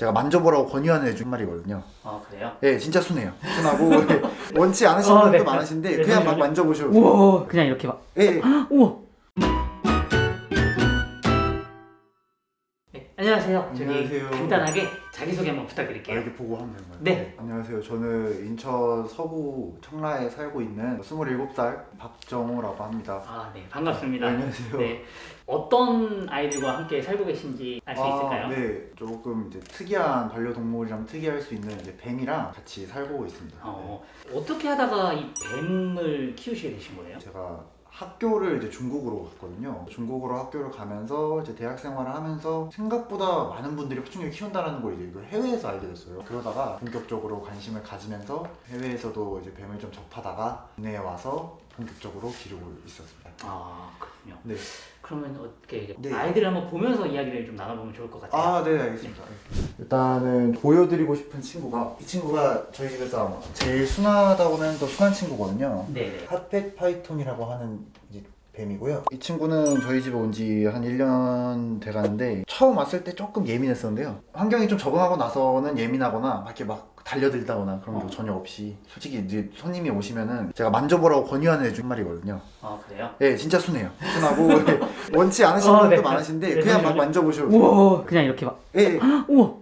제가 만져보라고 권유하는 애 중 한 마리거든요. 아 그래요? 예, 진짜 순해요. 순하고 예, 원치 않으시는 분도 네. 많으신데 네, 그냥 막 잠시만요. 만져보셔도 돼요. 우와 그냥 이렇게 막 예, 우와. 네, 안녕하세요. 저기 안녕하세요. 간단하게 자기소개 한번 부탁드릴게요. 이렇게 보고 하면 되는 거예요? 네. 안녕하세요. 저는 인천 서구 청라에 살고 있는 27살 박정호라고 합니다. 아, 네, 반갑습니다. 네, 안녕하세요. 네, 어떤 아이들과 함께 살고 계신지 알 수 있을까요? 네, 조금 이제 특이한 반려동물이랑 특이할 수 있는 이제 뱀이랑 같이 살고 있습니다. 어떻게 하다가 이 뱀을 키우시게 되신 거예요? 제가 학교를 이제 중국으로 갔거든요. 중국으로 학교를 가면서 이제 대학 생활을 하면서 생각보다 많은 분들이 파충류를 키운다는 걸 이제 이걸 해외에서 알게 됐어요. 그러다가 본격적으로 관심을 가지면서 해외에서도 이제 뱀을 좀 접하다가 국내에 와서 본격적으로 기르고 있었습니다. 아, 그렇군요. 네. 그러면 어떻게 네. 아이들을 한번 보면서 이야기를 좀 나눠보면 좋을 것 같아요. 네, 알겠습니다. 일단은 보여드리고 싶은 친구가 이 친구가 저희 집에서 아마 제일 순하다고는 또 순한 친구거든요. 네. 핫백 파이톤이라고 하는 이제 뱀이고요. 이 친구는 저희 집에 온 지 한 1년 돼가는데 처음 왔을 때 조금 예민했었는데요. 환경이 좀 적응하고 나서는 예민하거나 막 이렇게 막 달려들다거나 그런 게 전혀 없이 솔직히 이제 손님이 오시면은 제가 만져보라고 권유하는 애 중 한 마리거든요. 아 그래요? 예, 진짜 순해요. 순하고 예, 원치 않으시는 분도 네. 많으신데 네, 그냥 막 잠시만요. 만져보셔도 돼요. 우와 그냥 이렇게 막 예, 우와.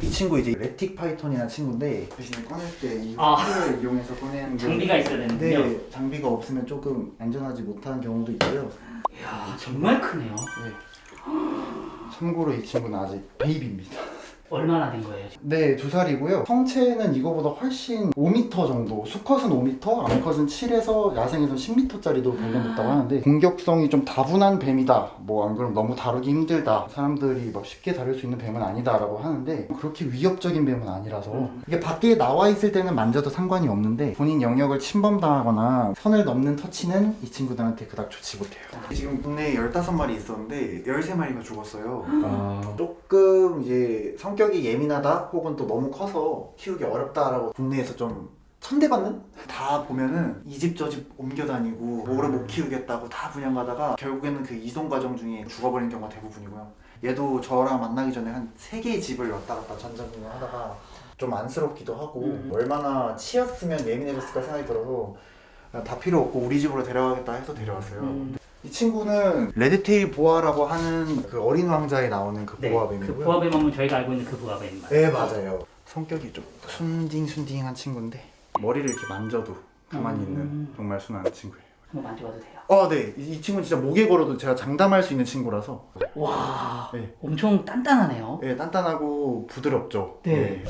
이 친구 이제 레틱 파이톤이라는 친구인데 대신에 꺼낼 때 이 아. 흡을 이용해서 꺼내는 장비가 있어야 되는군요. 네, 장비가 없으면 조금 안전하지 못한 경우도 있고요. 이야 정말 크네요. 네. 참고로 이 친구는 아직 베이비입니다. 얼마나 된 거예요? 지금? 네, 2살이고요. 성체는 이거보다 훨씬 5m 정도, 수컷은 5m, 암컷은 7에서 야생에서 10m짜리도 발견됐다고 하는데 공격성이 좀 다분한 뱀이다. 뭐 안 그러면 너무 다루기 힘들다. 사람들이 막 쉽게 다룰 수 있는 뱀은 아니다라고 하는데 그렇게 위협적인 뱀은 아니라서 이게 밖에 나와 있을 때는 만져도 상관이 없는데 본인 영역을 침범당하거나 선을 넘는 터치는 이 친구들한테 그닥 좋지 못해요. 지금 국내에 15마리 있었는데 13마리가 죽었어요. 조금 이제 성격이 예민하다 혹은 또 너무 커서 키우기 어렵다라고 국내에서 좀 천대받는? 다 보면은 이 집 저 집 옮겨 다니고 오래 못 키우겠다고 다 분양가다가 결국에는 그 이송 과정 중에 죽어버리는 경우가 대부분이고요. 얘도 저랑 만나기 전에 한 3개의 집을 왔다 갔다 전전긍긍 하다가 좀 안쓰럽기도 하고 얼마나 치였으면 예민해졌을까 생각이 들어서 다 필요 없고 우리 집으로 데려가겠다 해서 데려왔어요. 이 친구는 레드테일 보아라고 하는 그 어린 왕자에 나오는 그 네, 보아뱀이고요. 그 보아뱀 하면 저희가 알고 있는 그 보아뱀 맞아요? 네, 맞아요. 성격이 좀 순딩순딩한 친구인데 머리를 이렇게 만져도 가만히 있는 정말 순한 친구예요. 한번 만져봐도 돼요? 네. 이 친구는 진짜 목에 걸어도 제가 장담할 수 있는 친구라서 와 네. 엄청 단단하네요. 네, 단단하고 부드럽죠. 네.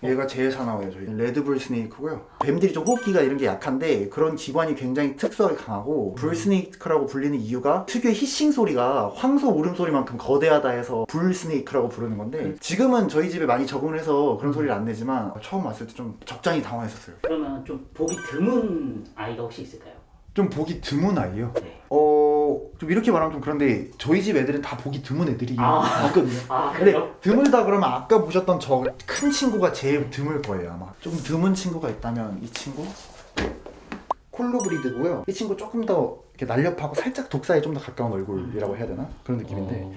얘가 제일 사나워요. 저희 레드불 스네이크고요. 뱀들이 좀 호흡기가 이런 게 약한데 그런 기관이 굉장히 특수하게 강하고 불 스네이크라고 불리는 이유가 특유의 히싱 소리가 황소 울음소리만큼 거대하다 해서 불 스네이크라고 부르는 건데 지금은 저희 집에 많이 적응을 해서 그런 소리를 안 내지만 처음 왔을 때 좀 적잖이 당황했었어요. 그러면 좀 보기 드문 아이가 혹시 있을까요? 좀 보기 드문 아이요? 네. 좀 이렇게 말하면 좀 그런데 저희 집 애들은 다 보기 드문 애들이 아. 있거든요. 아 근데 그래요? 드물다 그러면 아까 보셨던 저 큰 친구가 제일 드물 거예요 아마. 좀 드문 친구가 있다면 이 친구 콜로브리드고요. 이 친구 조금 더 이렇게 날렵하고 살짝 독사에 좀 더 가까운 얼굴이라고 해야 되나? 그런 느낌인데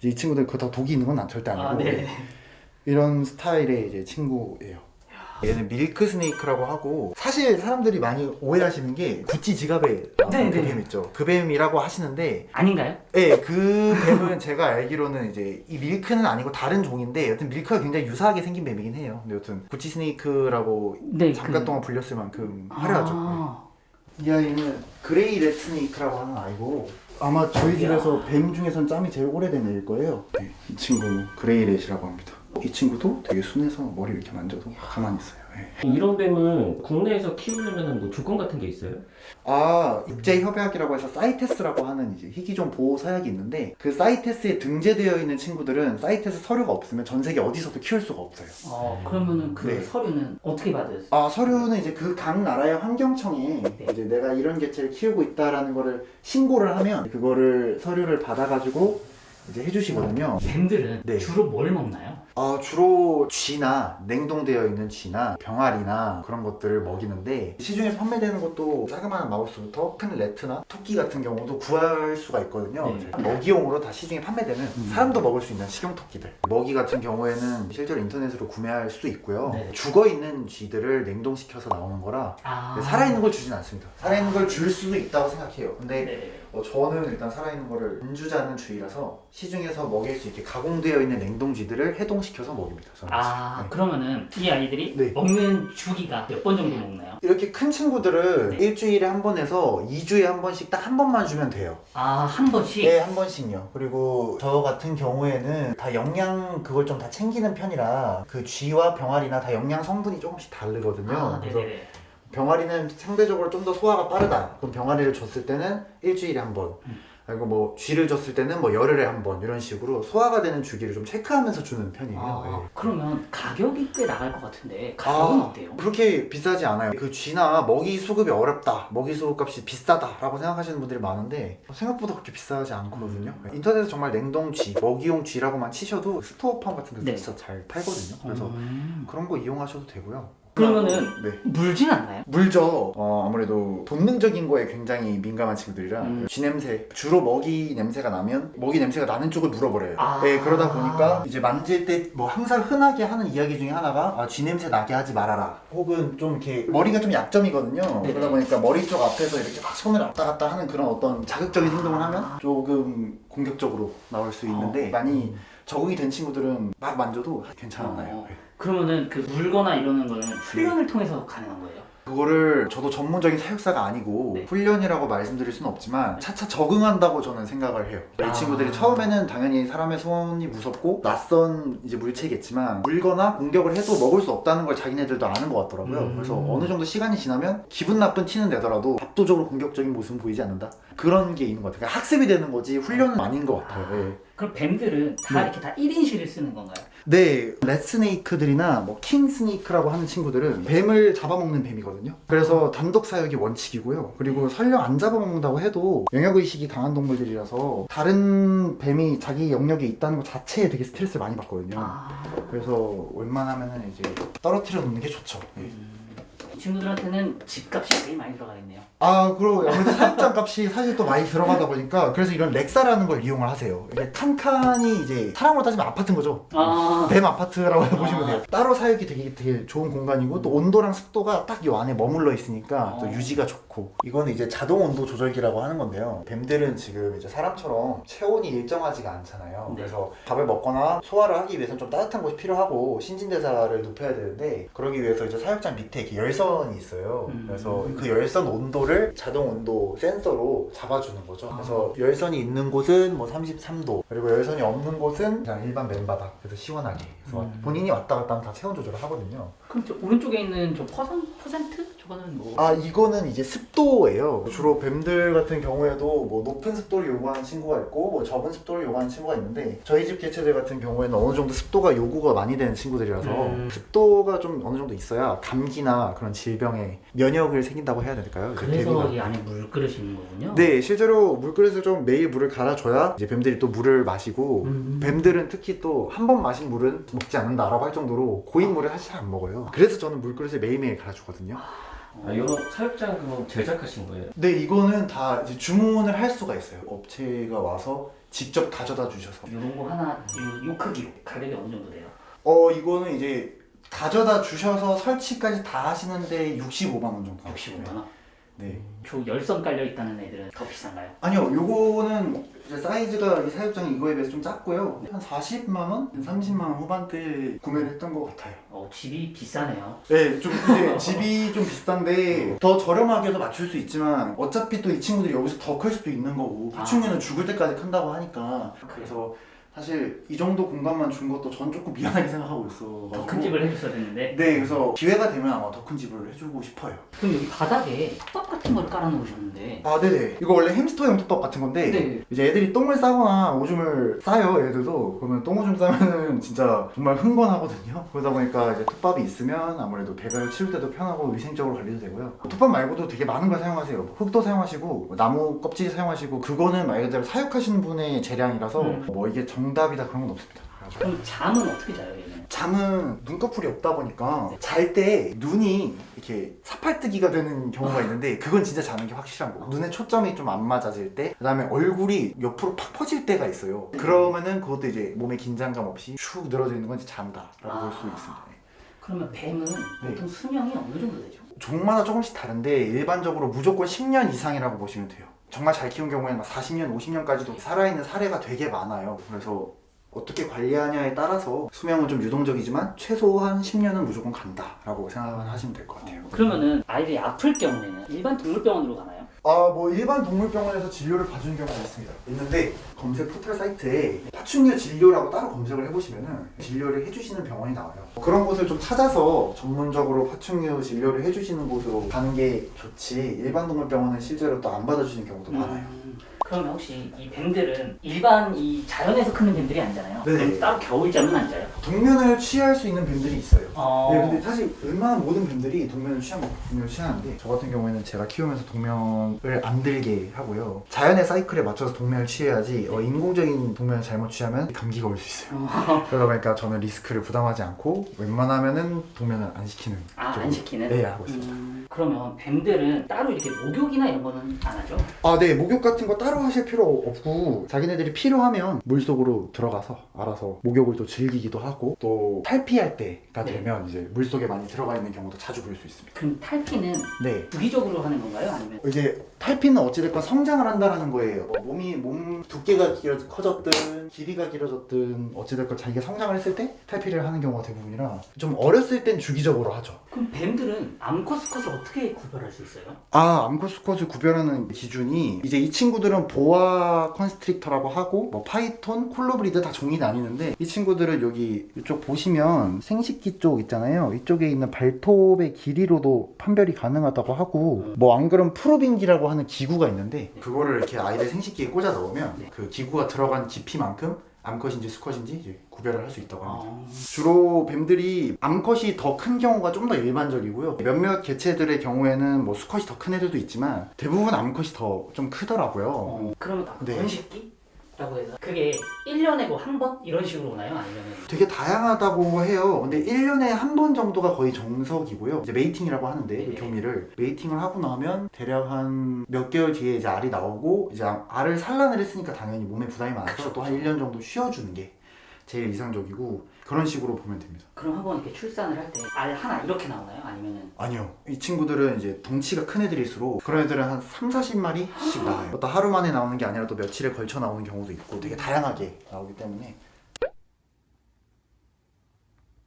이제 이 친구들 그거 다 독이 있는 건 절대 아니고 네. 이런 스타일의 이제 친구예요. 얘는 밀크 스네이크라고 하고 사실 사람들이 많이 오해하시는 게 구찌 지갑에 나오는 그 뱀 있죠. 그 뱀이라고 하시는데 아닌가요? 네, 그 뱀은 제가 알기로는 이제 이 밀크는 아니고 다른 종인데 여튼 밀크가 굉장히 유사하게 생긴 뱀이긴 해요. 근데 여튼 구찌 스네이크라고 네, 잠깐 동안 불렸을 만큼 화려하죠. 이 아이는 그레이 레드 스네이크라고 하는 아이고 아마 저희 집에서 뱀 중에선 짬이 제일 오래된 애일 거예요. 네, 이 친구는 그레이 렛이라고 합니다. 이 친구도 되게 순해서 머리 이렇게 만져도 가만히 있어요. 네. 이런 뱀은 국내에서 키우려면 뭐 조건 같은 게 있어요? 국제협약이라고 해서 사이테스라고 하는 이제 희귀종 보호 사약이 있는데 그 사이테스에 등재되어 있는 친구들은 사이테스 서류가 없으면 전 세계 어디서도 키울 수가 없어요. 그러면은 그 네. 서류는 어떻게 받으세요? 서류는 이제 그 각 나라의 환경청에 이제 내가 이런 개체를 키우고 있다라는 거를 신고를 하면 그거를 서류를 받아가지고 이제 해주시거든요. 뱀들은 네. 주로 뭘 먹나요? 주로 쥐나 냉동되어 있는 쥐나 병아리나 그런 것들을 먹이는데 시중에서 판매되는 것도 자그마한 마우스부터 큰 레트나 토끼 같은 경우도 구할 수가 있거든요. 네. 먹이용으로 다 시중에 판매되는 사람도 먹을 수 있는 식용토끼들. 먹이 같은 경우에는 실제로 인터넷으로 구매할 수도 있고요. 네. 죽어있는 쥐들을 냉동시켜서 나오는 거라 살아있는 걸 주진 않습니다. 살아있는 걸 줄 수도 있다고 생각해요. 근데 네. 저는 일단 살아있는 거를 안 주자는 주의라서 시중에서 먹일 수 있게 가공되어 있는 냉동쥐들을 해동시켜서 먹입니다. 저는. 네. 그러면은 이 아이들이 네. 먹는 주기가 몇 번 정도 먹나요? 이렇게 큰 친구들은 네. 일주일에 한 번에서 2주에 한 번씩 딱 한 번만 주면 돼요. 한 번씩? 네, 한 번씩요. 그리고 저 같은 경우에는 다 영양 그걸 좀 다 챙기는 편이라 그 쥐와 병아리나 다 영양 성분이 조금씩 다르거든요. 그래서 네네네. 병아리는 상대적으로 좀 더 소화가 빠르다. 그럼 병아리를 줬을 때는 일주일에 한 번. 그리고 뭐 쥐를 줬을 때는 뭐 열흘에 한 번 이런 식으로 소화가 되는 주기를 좀 체크하면서 주는 편이에요. 네. 그러면 가격이 꽤 나갈 것 같은데 가격은 어때요? 그렇게 비싸지 않아요. 그 쥐나 먹이 수급이 어렵다, 먹이 수급 값이 비싸다라고 생각하시는 분들이 많은데 생각보다 그렇게 비싸지 않거든요. 인터넷에 정말 냉동 쥐, 먹이용 쥐라고만 치셔도 스토어팜 같은 데서 네. 진짜 잘 팔거든요. 그래서 그런 거 이용하셔도 되고요. 그러면은 네. 물진 않나요? 물죠. 아무래도 본능적인 거에 굉장히 민감한 친구들이라 쥐 냄새, 주로 먹이 냄새가 나면 먹이 냄새가 나는 쪽을 물어버려요. 네, 그러다 보니까 이제 만질 때 뭐 항상 흔하게 하는 이야기 중에 하나가 쥐 냄새 나게 하지 말아라. 혹은 좀 이렇게 머리가 좀 약점이거든요. 네. 그러다 보니까 머리 쪽 앞에서 이렇게 막 손을 왔다 갔다 하는 그런 어떤 자극적인 행동을 하면 조금 공격적으로 나올 수 있는데 많이 적응이 된 친구들은 막 만져도 괜찮아요. 네. 그러면은 그 물거나 이러는 거는 훈련을 통해서 가능한 거예요? 그거를 저도 전문적인 사육사가 아니고 네. 훈련이라고 말씀드릴 수는 없지만 차차 적응한다고 저는 생각을 해요. 이 친구들이 처음에는 당연히 사람의 손이 무섭고 낯선 이제 물체겠지만 물거나 공격을 해도 먹을 수 없다는 걸 자기네들도 아는 것 같더라고요. 그래서 어느 정도 시간이 지나면 기분 나쁜 티는 내더라도 압도적으로 공격적인 모습은 보이지 않는다? 그런 게 있는 것 같아요. 그러니까 학습이 되는 거지 훈련은 아닌 것 같아요. 네. 그럼 뱀들은 다 이렇게 다 1인실을 쓰는 건가요? 네, 렛스네이크들이나 뭐 킹스네이크라고 하는 친구들은 뱀을 잡아먹는 뱀이거든요. 그래서 단독 사육이 원칙이고요. 그리고 설령 안 잡아먹는다고 해도 영역의식이 강한 동물들이라서 다른 뱀이 자기 영역에 있다는 것 자체에 되게 스트레스를 많이 받거든요. 그래서 웬만하면은 이제 떨어뜨려 놓는 게 좋죠. 네. 이 친구들한테는 집값이 되게 많이 들어가겠네요. 그리고 아무래도 사육장 값이 사실 또 많이 들어가다 보니까 그래서 이런 렉사라는 걸 이용을 하세요. 이게 탄칸이 이제 사람으로 따지면 아파트인 거죠. 뱀 아파트라고 보시면 돼요. 따로 사육이 되게 좋은 공간이고 또 온도랑 습도가 딱 이 안에 머물러 있으니까 또 유지가 좋고 이거는 이제 자동 온도 조절기라고 하는 건데요. 뱀들은 지금 이제 사람처럼 체온이 일정하지가 않잖아요. 네. 그래서 밥을 먹거나 소화를 하기 위해서는 좀 따뜻한 곳이 필요하고 신진대사를 높여야 되는데 그러기 위해서 이제 사육장 밑에 이렇게 열선이 있어요. 그래서 그 열선 온도를 자동 온도 센서로 잡아주는 거죠. 그래서 열선이 있는 곳은 뭐 33도 그리고 열선이 없는 곳은 그냥 일반 맨바닥 그래서 시원하게 그래서 본인이 왔다 갔다 하면 다 체온 조절을 하거든요. 그럼 저 오른쪽에 있는 저 퍼센트? 저거는 뭐? 이거는 이제 습도예요. 주로 뱀들 같은 경우에도 뭐 높은 습도를 요구하는 친구가 있고 뭐 적은 습도를 요구하는 친구가 있는데 저희 집 개체들 같은 경우에는 어느 정도 습도가 요구가 많이 되는 친구들이라서 습도가 좀 어느 정도 있어야 감기나 그런 질병에 면역을 생긴다고 해야 될까요? 그래서 이 안에 물그릇이 있는 거군요? 네, 실제로 물그릇을 좀 매일 물을 갈아줘야 이제 뱀들이 또 물을 마시고 뱀들은 특히 또 한 번 마신 물은 먹지 않는다라고 할 정도로 고인 물을 사실 잘 안 먹어요. 그래서 저는 물그릇을 매일매일 갈아주거든요. 이거 사육장 그럼 제작하신 거예요? 네, 이거는 다 이제 주문을 할 수가 있어요. 업체가 와서 직접 가져다 주셔서. 이런 거 하나 요 크기로 가격이 어느 정도 돼요? 이거는 이제 가져다 주셔서 설치까지 다 하시는데 65만 원 정도. 65만 원? 네. 저 열선 깔려 있다는 애들은 더 비싼가요? 아니요, 요거는 이제 사이즈가 이 사육장이 이거에 비해서 좀 작고요. 한 40만 원, 30만 원 후반대 구매를 했던 것 같아요. 집이 비싸네요. 네, 좀 이제 집이 좀 비싼데 더 저렴하게도 맞출 수 있지만 어차피 또 이 친구들이 여기서 더 클 수도 있는 거고 파충류는 죽을 때까지 큰다고 하니까 그래서 사실 이 정도 공간만 준 것도 전 조금 미안하게 생각하고 있어가지고 더 큰 집을 해줬어야 됐는데. 네, 그래서 기회가 되면 아마 더 큰 집을 해주고 싶어요. 그럼 여기 바닥에 톱밥 같은 걸 깔아놓으셨는데. 네네. 이거 원래 햄스터용 톱밥 같은 건데 네. 이제 애들이 똥을 싸거나 오줌을 싸요, 애들도. 그러면 똥오줌 싸면은 진짜 정말 흥건하거든요. 그러다 보니까 이제 톱밥이 있으면 아무래도 배를 치울 때도 편하고 위생적으로 관리도 되고요. 톱밥 말고도 되게 많은 걸 사용하세요. 흙도 사용하시고 나무 껍질 사용하시고 그거는 말 그대로 사육하시는 분의 재량이라서 뭐 이게 정답이다 그런 건 없습니다. 그래가지고. 그럼 잠은 어떻게 자요 얘는? 잠은 눈꺼풀이 없다 보니까 잘 때 눈이 이렇게 사팔뜨기가 되는 경우가 있는데 그건 진짜 자는 게 확실한 거고, 눈에 초점이 좀 안 맞아질 때, 그 다음에 얼굴이 옆으로 팍 퍼질 때가 있어요. 그러면은 그것도 이제 몸에 긴장감 없이 슉 늘어져 있는 건 이제 잔다 라고 볼 수 있습니다. 네. 그러면 뱀은 보통 수명이 어느 정도 되죠? 종마다 조금씩 다른데 일반적으로 무조건 10년 이상이라고 보시면 돼요. 정말 잘 키운 경우에는 막 40년, 50년까지도 살아있는 사례가 되게 많아요. 그래서 어떻게 관리하냐에 따라서 수명은 좀 유동적이지만 최소한 10년은 무조건 간다라고 생각을 하시면 될 것 같아요. 그러면은 아이들이 아플 경우에는 일반 동물병원으로 가나요? 뭐 일반 동물병원에서 진료를 봐주는 경우가 있습니다. 있는데 검색 포털 사이트에 파충류 진료라고 따로 검색을 해보시면은 진료를 해주시는 병원이 나와요. 그런 곳을 좀 찾아서 전문적으로 파충류 진료를 해주시는 곳으로 가는 게 좋지, 일반 동물병원은 실제로 또 안 받아주시는 경우도 많아요. 그러면 혹시 이 뱀들은 일반 이 자연에서 크는 뱀들이 아니잖아요. 네. 그럼 따로 겨울잠은 안 자요? 동면을 취할 수 있는 뱀들이 있어요. 네, 근데 사실 웬만한 모든 뱀들이 동면을 취하는데 저 같은 경우에는 제가 키우면서 동면을 안 들게 하고요. 자연의 사이클에 맞춰서 동면을 취해야지 인공적인 동면을 잘못 취하면 감기가 올 수 있어요. 그러다 보니까 저는 리스크를 부담하지 않고 웬만하면은 동면을 안 시키는 안 시키는? 네, 하고 있습니다. 그러면 뱀들은 따로 이렇게 목욕이나 이런 거는 안 하죠? 네, 목욕 같은 거 따로 하실 필요 없고 자기네들이 필요하면 물속으로 들어가서 알아서 목욕을 또 즐기기도 하고, 또 탈피할 때가 되면 이제 물속에 많이 들어가 있는 경우도 자주 볼 수 있습니다. 그럼 탈피는 네. 주기적으로 하는 건가요? 아니면? 이제 탈피는 어찌됐건 성장을 한다는 거예요. 몸 두께가 커졌든 길이가 길어졌든 어찌됐건 자기가 성장을 했을 때 탈피를 하는 경우가 대부분이라 좀 어렸을 땐 주기적으로 하죠. 그럼 뱀들은 암컷, 수컷을 어떻게 구별할 수 있어요? 암컷, 수컷을 구별하는 기준이 이제 이 친구들은 보아 컨스트릭터라고 하고 뭐 파이톤, 콜로브리드 다 종이 나뉘는데, 이 친구들은 여기 이쪽 보시면 생식기 쪽 있잖아요. 이쪽에 있는 발톱의 길이로도 판별이 가능하다고 하고, 뭐 안 그러면 프로빙기라고 하는 기구가 있는데 그거를 이렇게 아이들 생식기에 꽂아 넣으면 그 기구가 들어간 깊이만큼 암컷인지 수컷인지 이제 구별을 할 수 있다고 합니다. 주로 뱀들이 암컷이 더 큰 경우가 좀 더 일반적이고요. 몇몇 개체들의 경우에는 뭐 수컷이 더 큰 애들도 있지만 대부분 암컷이 더 좀 크더라고요. 그러면 네. 번식기라고 해서 그게 1년에 뭐 한 번? 이런 식으로 오나요? 아니면? 되게 다양하다고 해요. 근데 1년에 한 번 정도가 거의 정석이고요. 이제 메이팅이라고 하는데 그 교미를 메이팅을 하고 나면 대략 한 몇 개월 뒤에 이제 알이 나오고, 이제 알을 산란을 했으니까 당연히 몸에 부담이 많아서 또 한 1년 정도 쉬어주는 게 제일 이상적이고, 그런 식으로 보면 됩니다. 그럼 한번 이렇게 출산을 할 때 알 하나 이렇게 나오나요? 아니면은? 아니요. 이 친구들은 이제 덩치가 큰 애들일수록 그런 애들은 한 3-40마리씩 나와요. 또 하루 만에 나오는 게 아니라 또 며칠에 걸쳐 나오는 경우도 있고 되게 다양하게 나오기 때문에.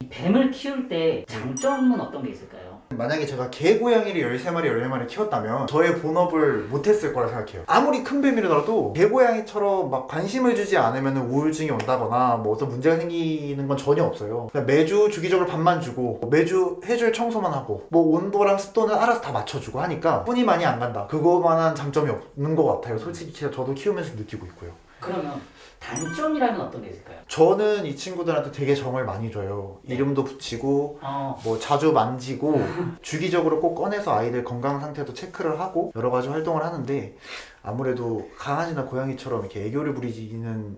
이 뱀을 키울 때 장점은 어떤 게 있을까요? 만약에 제가 개고양이를 13마리, 14마리 키웠다면 저의 본업을 못했을 거라 생각해요. 아무리 큰 뱀이라도 개고양이처럼 막 관심을 주지 않으면 우울증이 온다거나 뭐 어떤 문제가 생기는 건 전혀 없어요. 그냥 매주 주기적으로 밥만 주고 매주 해줄 청소만 하고 뭐 온도랑 습도는 알아서 다 맞춰주고 하니까 손이 많이 안 간다. 그거만한 장점이 없는 것 같아요. 솔직히 저도 키우면서 느끼고 있고요. 그러면 단점이라면 어떤 게 있을까요? 저는 이 친구들한테 되게 정을 많이 줘요. 이름도 붙이고 뭐 자주 만지고 주기적으로 꼭 꺼내서 아이들 건강 상태도 체크를 하고 여러 가지 활동을 하는데, 아무래도 강아지나 고양이처럼 이렇게 애교를 부리지는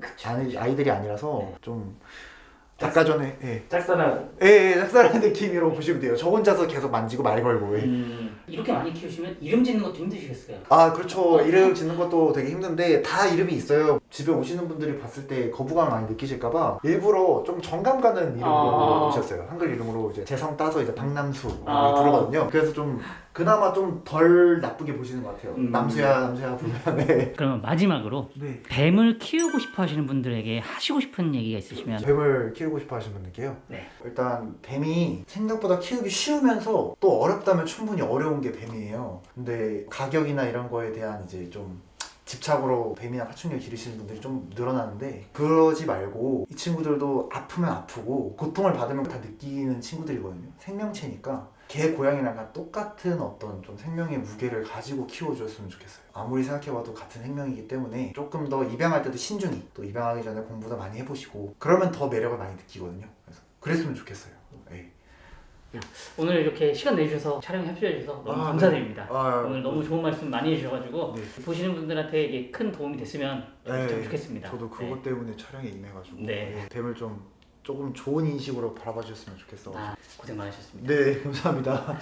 아이들이 아니라서 좀 아까 전에 짝사랑. 짝사랑의 느낌으로 보시면 돼요. 저 혼자서 계속 만지고 말 걸고. 이렇게 많이 키우시면 이름 짓는 것도 힘드시겠어요? 그렇죠. 이름 짓는 것도 되게 힘든데 다 이름이 있어요. 집에 오시는 분들이 봤을 때 거부감을 많이 느끼실까봐 일부러 좀 정감 가는 이름으로 오셨어요. 한글 이름으로 이제 재성 따서 이제 박남수 부르거든요. 그래서 좀 그나마 좀 덜 나쁘게 보시는 것 같아요. 남수야 부르면. 네. 그러면 마지막으로 뱀을 키우고 싶어 하시는 분들에게 하시고 싶은 얘기가 있으시면. 뱀을 키우고 싶어 하시는 분들께요. 네. 일단 뱀이 생각보다 키우기 쉬우면서 또 어렵다면 충분히 어려운 게 뱀이에요. 근데 가격이나 이런 거에 대한 이제 좀 집착으로 뱀이나 파충류 기르시는 분들이 좀 늘어나는데, 그러지 말고 이 친구들도 아프면 아프고 고통을 받으면 다 느끼는 친구들이거든요. 생명체니까 개, 고양이랑 똑같은 어떤 좀 생명의 무게를 가지고 키워줬으면 좋겠어요. 아무리 생각해봐도 같은 생명이기 때문에 조금 더 입양할 때도 신중히, 또 입양하기 전에 공부도 많이 해보시고 그러면 더 매력을 많이 느끼거든요. 그래서 그랬으면 좋겠어요. 네. 오늘 이렇게 시간 내주셔서 촬영 협조해주셔서 너무 감사드립니다. 오늘 너무 좋은 말씀 많이 해주셔가지고 보시는 분들한테 이게 큰 도움이 됐으면 참 좋겠습니다. 저도 그것 때문에 촬영에 임해가지고 네. 뱀을 좀 조금 좋은 인식으로 바라봐 주셨으면 좋겠어. 고생 많으셨습니다. 네, 감사합니다.